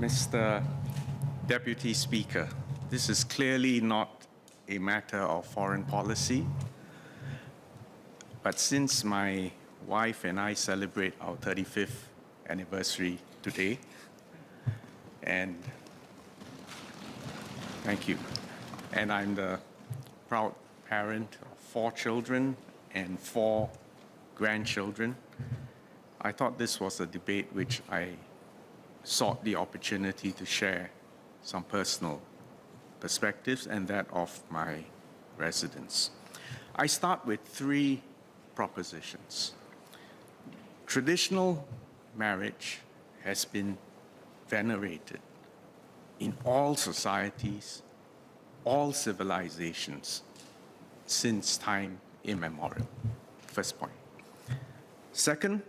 Mr. Deputy Speaker, this is clearly not a matter of foreign policy, but since my wife and I celebrate our 35th anniversary today, and thank you, and I'm the proud parent of 4 children and 4 grandchildren, I thought this was a debate which I sought the opportunity to share some personal perspectives and that of my residents. I start with 3 propositions. Traditional marriage has been venerated in all societies, all civilizations, since time immemorial. First point. Second,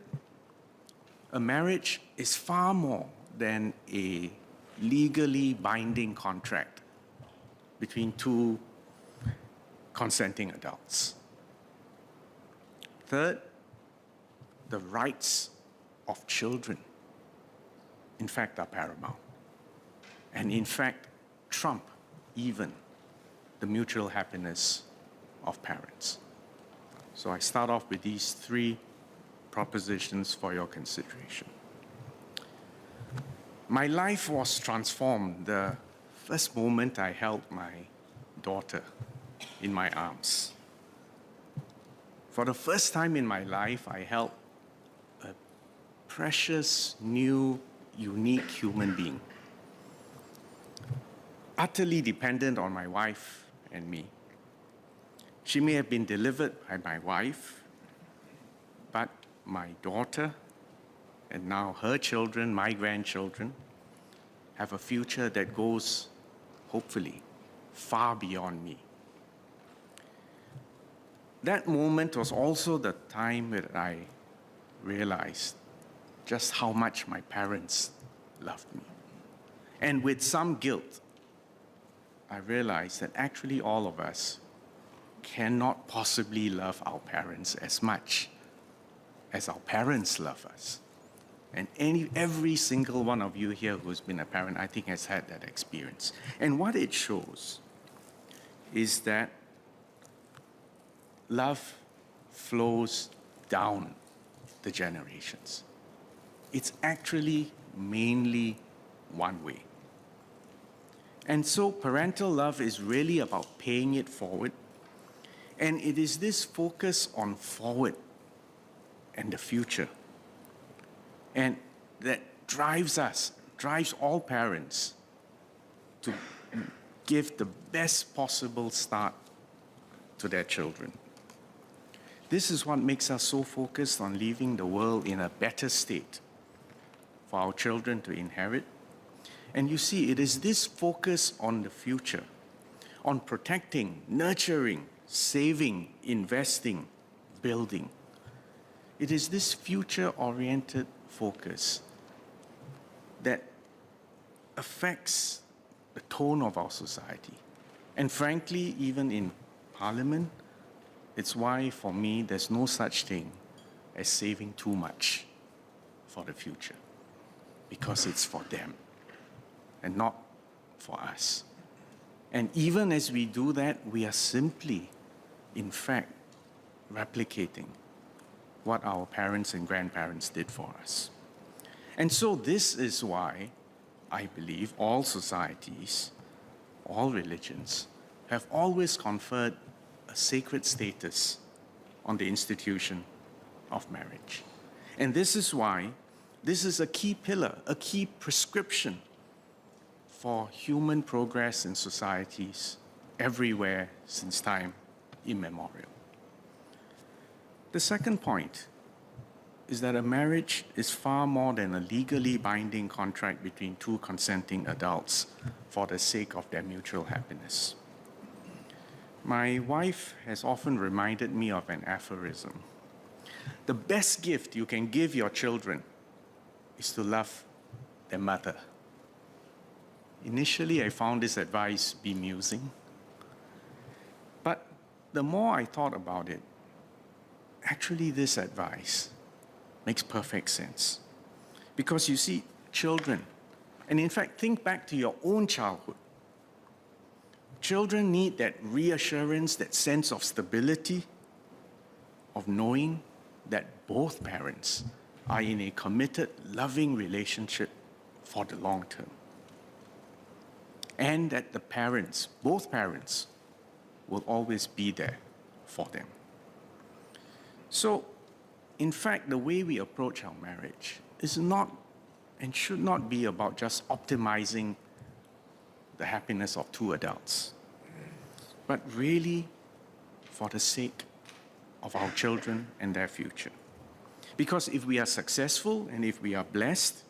a marriage is far more than a legally binding contract between 2 consenting adults. Third, the rights of children, in fact, are paramount, and in fact, trump even the mutual happiness of parents. So I start off with these 3 propositions for your consideration. My life was transformed the first moment I held my daughter in my arms. For the first time in my life, I held a precious, new, unique human being, utterly dependent on my wife and me. She may have been delivered by my wife, but my daughter, and now her children, my grandchildren, have a future that goes, hopefully, far beyond me. That moment was also the time that I realized just how much my parents loved me. And with some guilt, I realized that actually all of us cannot possibly love our parents as much as our parents love us. And every single one of you here who's been a parent, I think, has had that experience. And what it shows is that love flows down the generations. It's actually mainly one way. And so parental love is really about paying it forward. And it is this focus on forward and the future, and that drives all parents to give the best possible start to their children. This is what makes us so focused on leaving the world in a better state for our children to inherit. And you see, it is this focus on the future, on protecting, nurturing, saving, investing, building. It is this future-oriented focus that affects the tone of our society. And frankly, even in Parliament, it's why, for me, there's no such thing as saving too much for the future, because it's for them and not for us. And even as we do that, we are simply, in fact, replicating what our parents and grandparents did for us. And so this is why I believe all societies, all religions, have always conferred a sacred status on the institution of marriage. And this is why this is a key pillar, a key prescription for human progress in societies everywhere since time immemorial. The second point is that a marriage is far more than a legally binding contract between 2 consenting adults for the sake of their mutual happiness. My wife has often reminded me of an aphorism. The best gift you can give your children is to love their mother. Initially, I found this advice bemusing, but the more I thought about it, actually this advice makes perfect sense. Because you see, children And in fact, think back to your own childhood. Children need that reassurance, that sense of stability, of knowing that both parents are in a committed, loving relationship for the long term. And that the parents, both parents, will always be there for them. So, in fact, the way we approach our marriage is not and should not be about just optimizing the happiness of two adults, but really for the sake of our children and their future. Because if we are successful and if we are blessed,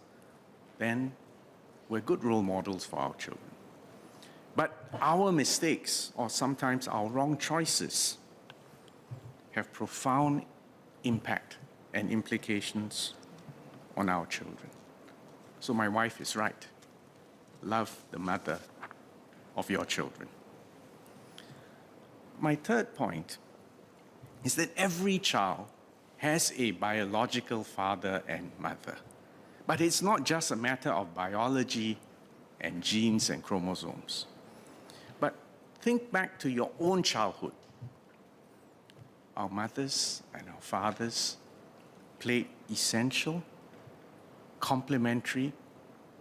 then we're good role models for our children. But our mistakes, or sometimes our wrong choices, have profound impact and implications on our children. So my wife is right. Love the mother of your children. My third point is that every child has a biological father and mother. But it's not just a matter of biology and genes and chromosomes. But think back to your own childhood. Our mothers and our fathers played essential, complementary,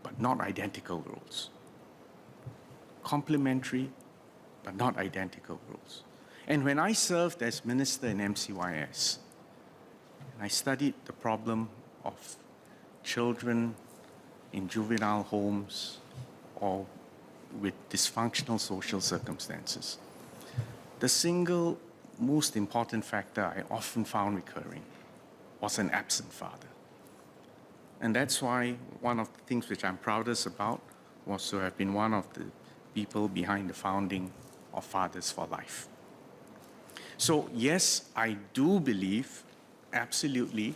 but not identical roles. Complementary, but not identical roles. And when I served as minister in MCYS, I studied the problem of children in juvenile homes or with dysfunctional social circumstances. The single most important factor I often found recurring was an absent father. And that's why one of the things which I'm proudest about was to have been one of the people behind the founding of Fathers for Life. So yes, I do believe, absolutely,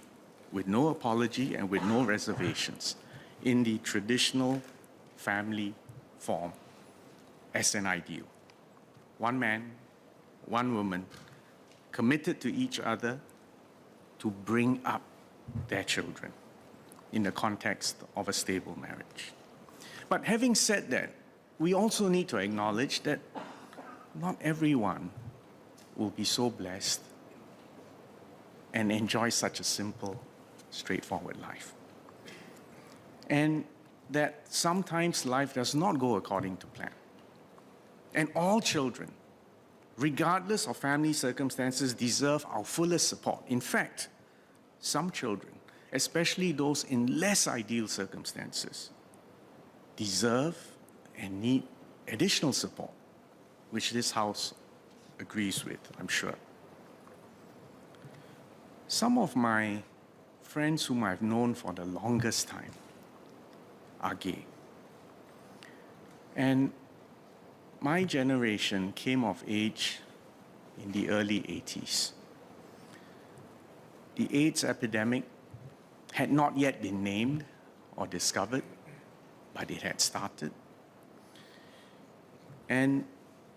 with no apology and with no reservations, in the traditional family form as an ideal. One man, one woman, committed to each other to bring up their children in the context of a stable marriage. But having said that, we also need to acknowledge that not everyone will be so blessed and enjoy such a simple, straightforward life. And that sometimes life does not go according to plan. And all children, regardless of family circumstances, deserve our fullest support. In fact, some children, especially those in less ideal circumstances, deserve and need additional support, which this House agrees with, I'm sure. Some of my friends whom I've known for the longest time are gay. And my generation came of age in the early 80s. The AIDS epidemic had not yet been named or discovered, but it had started. And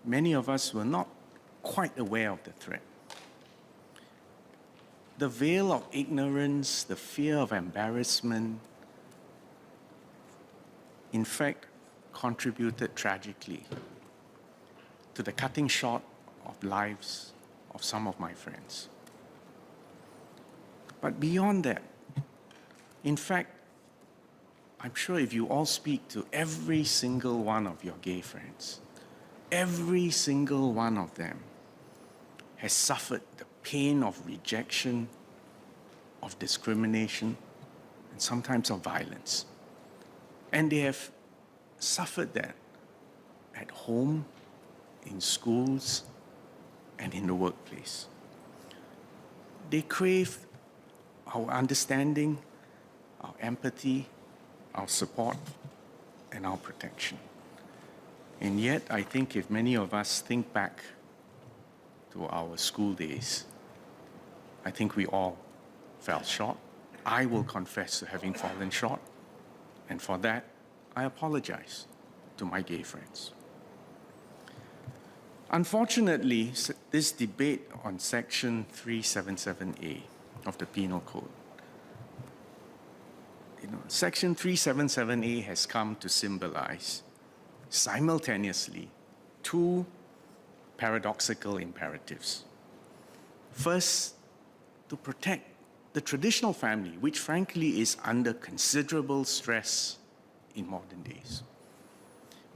many of us were not quite aware of the threat. The veil of ignorance, the fear of embarrassment, in fact, contributed tragically to the cutting short of lives of some of my friends. But beyond that, in fact, I'm sure if you all speak to every single one of your gay friends, every single one of them has suffered the pain of rejection, of discrimination, and sometimes of violence. And they have suffered that at home, in schools, and in the workplace. They crave our understanding, our empathy, our support, and our protection. And yet, I think if many of us think back to our school days, I think we all fell short. I will confess to having fallen short, and for that, I apologize to my gay friends. Unfortunately, this debate on Section 377A of the Penal Code Section 377A has come to symbolize simultaneously two paradoxical imperatives. First, to protect the traditional family, which frankly is under considerable stress in modern days.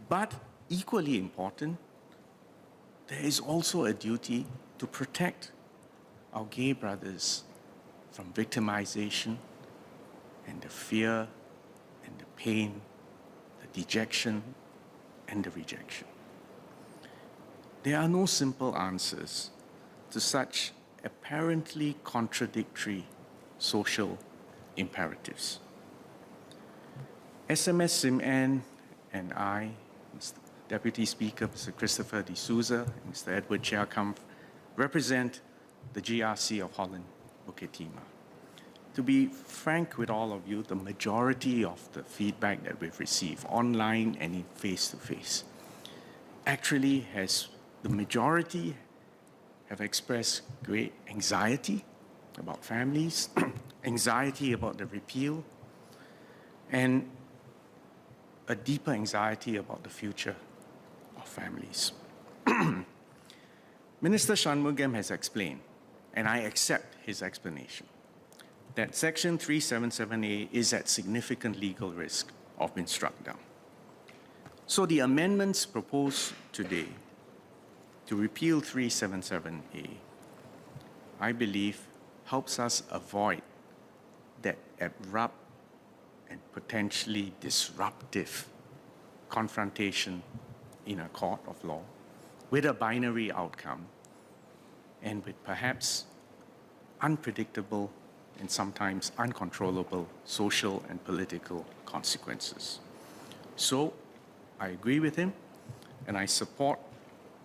But equally important, there is also a duty to protect our gay brothers from victimization and the fear and the pain, the dejection and the rejection. There are no simple answers to such apparently contradictory social imperatives. SMS Sim-Ann and I, Mr. Deputy Speaker, Mr. Christopher D'Souza, and Mr. Edward Chia-Kampf, represent the GRC of Holland, Bukit Timah. To be frank with all of you, the majority of the feedback that we've received online and in face-to-face actually the majority have expressed great anxiety about families, anxiety about the repeal, and a deeper anxiety about the future of families. Minister Shanmugam has explained, and I accept his explanation, that Section 377A is at significant legal risk of being struck down. So the amendments proposed today to repeal 377A, I believe, helps us avoid that abrupt and potentially disruptive confrontation in a court of law with a binary outcome and with perhaps unpredictable and sometimes uncontrollable social and political consequences. So I agree with him, and I support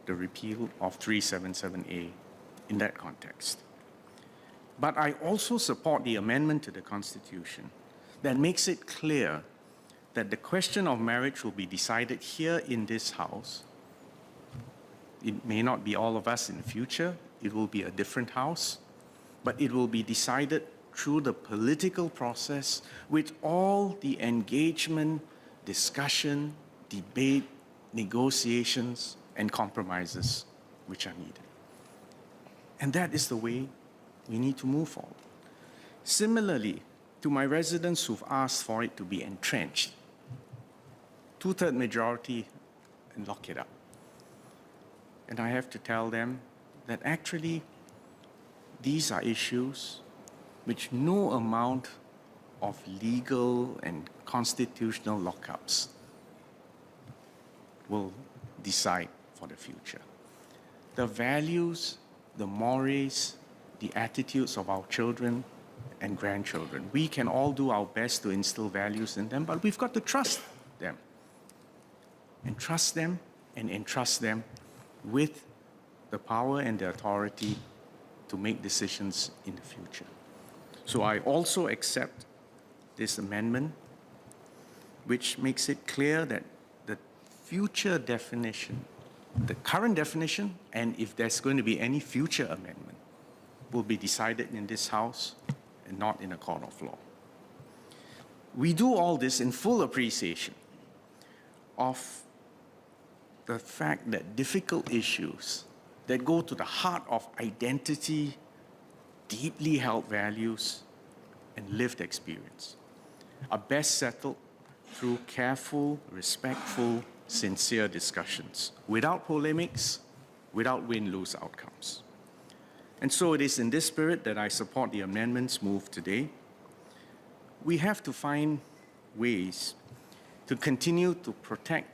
the repeal of 377A in that context. But I also support the amendment to the Constitution that makes it clear that the question of marriage will be decided here in this House. It may not be all of us in the future, it will be a different House, but it will be decided through the political process with all the engagement, discussion, debate, negotiations, and compromises which are needed. And that is the way we need to move forward. Similarly, to my residents who've asked for it to be entrenched, two-thirds majority and lock it up. And I have to tell them that actually these are issues which no amount of legal and constitutional lockups will decide for the future. The values, the mores, the attitudes of our children and grandchildren, we can all do our best to instill values in them, but we've got to trust them. And trust them and entrust them with the power and the authority to make decisions in the future. So I also accept this amendment, which makes it clear that the future definition, the current definition, and if there's going to be any future amendment, will be decided in this House and not in a court of law. We do all this in full appreciation of the fact that difficult issues that go to the heart of identity, deeply held values, and lived experience are best settled through careful, respectful, sincere discussions, without polemics, without win-lose outcomes. And so it is in this spirit that I support the amendments moved today. We have to find ways to continue to protect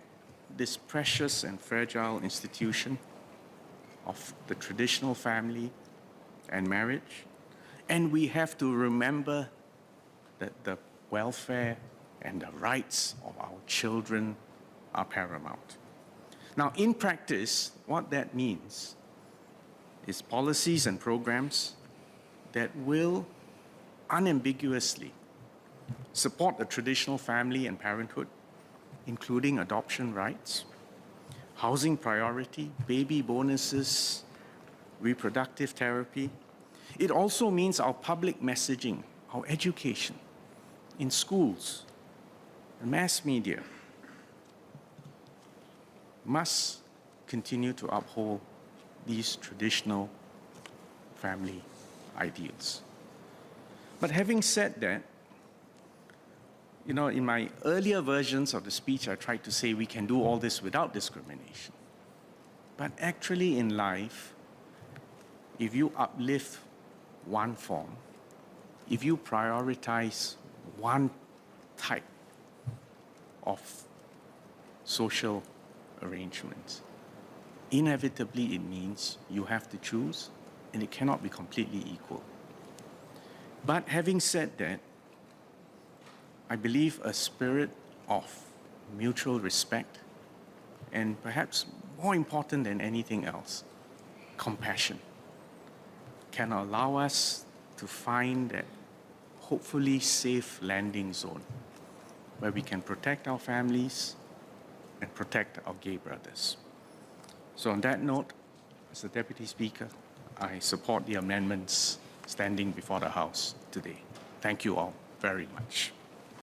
this precious and fragile institution of the traditional family and marriage. And we have to remember that the welfare and the rights of our children are paramount. Now, in practice, what that means is policies and programs that will unambiguously support the traditional family and parenthood, including adoption rights, housing priority, baby bonuses, reproductive therapy. It also means our public messaging, our education, in schools, the mass media must continue to uphold these traditional family ideals. But having said that, you know, in my earlier versions of the speech, I tried to say we can do all this without discrimination. But actually in life, if you uplift one form, if you prioritize one type of social arrangements, inevitably it means you have to choose, and it cannot be completely equal. But having said that, I believe a spirit of mutual respect, and perhaps more important than anything else, compassion, can allow us to find that hopefully safe landing zone where we can protect our families and protect our gay brothers. So on that note, as the Deputy Speaker, I support the amendments standing before the House today. Thank you all very much.